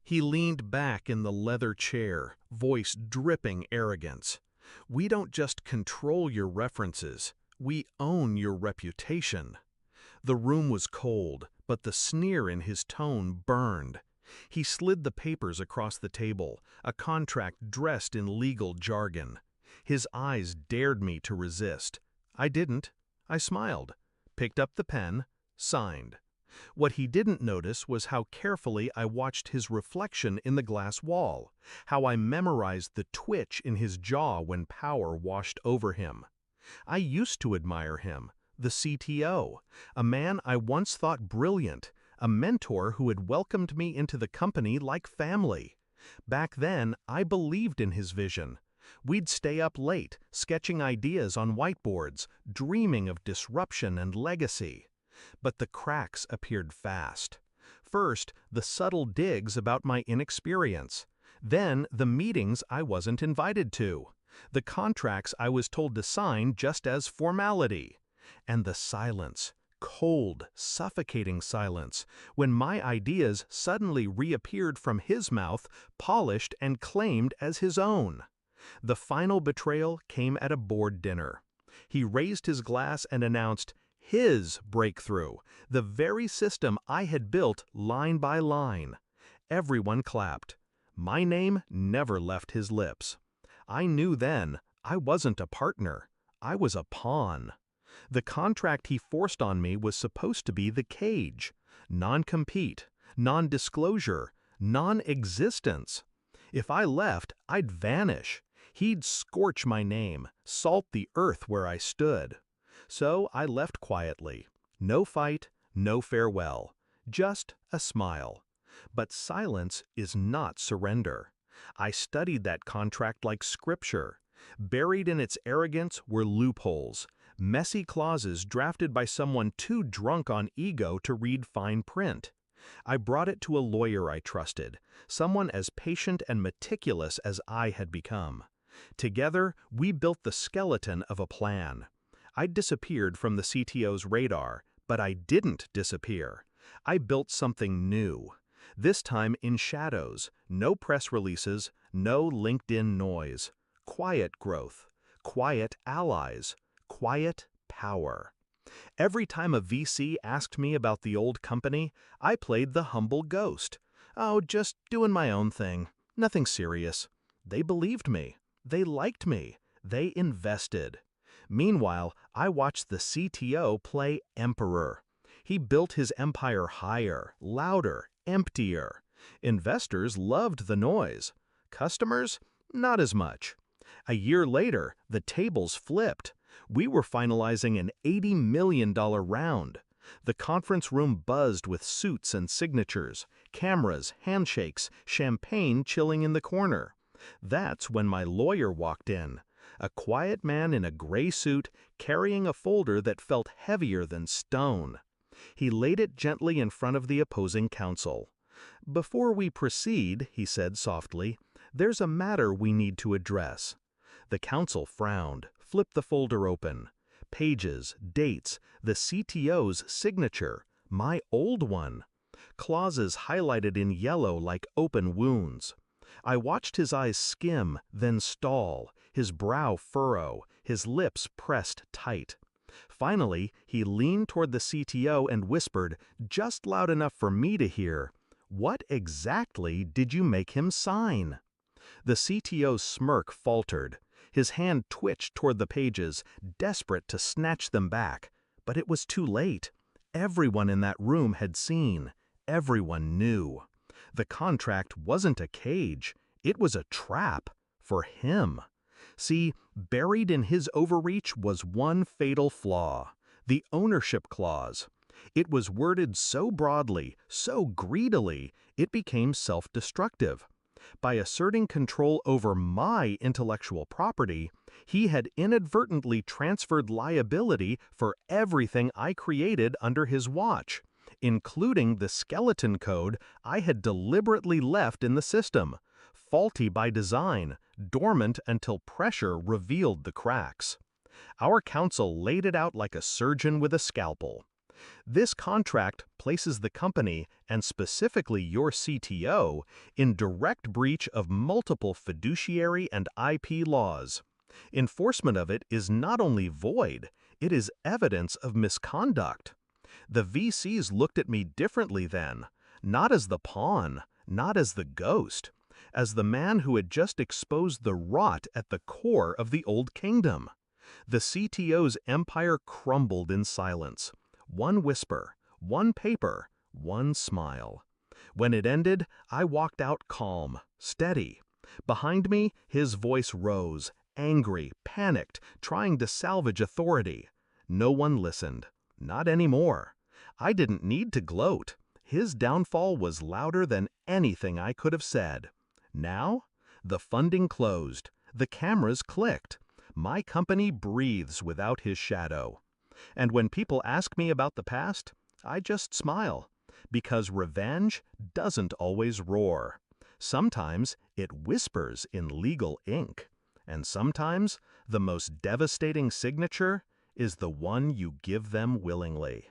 He leaned back in the leather chair, voice dripping arrogance. "We don't just control your references, we own your reputation." The room was cold, but the sneer in his tone burned. He slid the papers across the table, a contract dressed in legal jargon. His eyes dared me to resist. I didn't. I smiled, picked up the pen, signed. What he didn't notice was how carefully I watched his reflection in the glass wall, how I memorized the twitch in his jaw when power washed over him. I used to admire him, the CTO, a man I once thought brilliant, a mentor who had welcomed me into the company like family. Back then, I believed in his vision. We'd stay up late, sketching ideas on whiteboards, dreaming of disruption and legacy. But the cracks appeared fast. First, the subtle digs about my inexperience. Then, the meetings I wasn't invited to. The contracts I was told to sign just as formality. And the silence, cold, suffocating silence, when my ideas suddenly reappeared from his mouth, polished and claimed as his own. The final betrayal came at a board dinner. He raised his glass and announced his breakthrough, the very system I had built line by line. Everyone clapped. My name never left his lips. I knew then I wasn't a partner. I was a pawn. The contract he forced on me was supposed to be the cage. Non-compete, non-disclosure, non-existence. If I left, I'd vanish. He'd scorch my name, salt the earth where I stood. So I left quietly. No fight, no farewell. Just a smile. But silence is not surrender. I studied that contract like scripture. Buried in its arrogance were loopholes, messy clauses drafted by someone too drunk on ego to read fine print. I brought it to a lawyer I trusted, someone as patient and meticulous as I had become. Together, we built the skeleton of a plan. I disappeared from the CTO's radar, but I didn't disappear. I built something new. This time in shadows, no press releases, no LinkedIn noise. Quiet growth, quiet allies, quiet power. Every time a VC asked me about the old company, I played the humble ghost. Oh, just doing my own thing. Nothing serious. They believed me. They liked me. They invested. Meanwhile, I watched the CTO play emperor. He built his empire higher, louder, emptier. Investors loved the noise. Customers, not as much. A year later, the tables flipped. We were finalizing an $80 million round. The conference room buzzed with suits and signatures, cameras, handshakes, champagne chilling in the corner. That's when my lawyer walked in, a quiet man in a gray suit carrying a folder that felt heavier than stone. He laid it gently in front of the opposing counsel. "Before we proceed," he said softly, "there's a matter we need to address." The counsel frowned, flipped the folder open. Pages, dates, the CTO's signature, my old one. Clauses highlighted in yellow like open wounds. I watched his eyes skim, then stall, his brow furrow, his lips pressed tight. Finally, he leaned toward the CTO and whispered, just loud enough for me to hear, "What exactly did you make him sign?" The CTO's smirk faltered. His hand twitched toward the pages, desperate to snatch them back. But it was too late. Everyone in that room had seen. Everyone knew. The contract wasn't a cage. It was a trap. For him. See, buried in his overreach was one fatal flaw. The ownership clause. It was worded so broadly, so greedily, it became self-destructive. By asserting control over my intellectual property, he had inadvertently transferred liability for everything I created under his watch, including the skeleton code I had deliberately left in the system, faulty by design, dormant until pressure revealed the cracks. Our counsel laid it out like a surgeon with a scalpel. This contract places the company, and specifically your CTO, in direct breach of multiple fiduciary and IP laws. Enforcement of it is not only void, it is evidence of misconduct. The VCs looked at me differently then, not as the pawn, not as the ghost, as the man who had just exposed the rot at the core of the old kingdom. The CTO's empire crumbled in silence. One whisper, one paper, one smile. When it ended, I walked out calm, steady. Behind me, his voice rose, angry, panicked, trying to salvage authority. No one listened. Not anymore. I didn't need to gloat. His downfall was louder than anything I could have said. Now, the funding closed. The cameras clicked. My company breathes without his shadow. And when people ask me about the past, I just smile. Because revenge doesn't always roar. Sometimes it whispers in legal ink. And sometimes the most devastating signature is the one you give them willingly.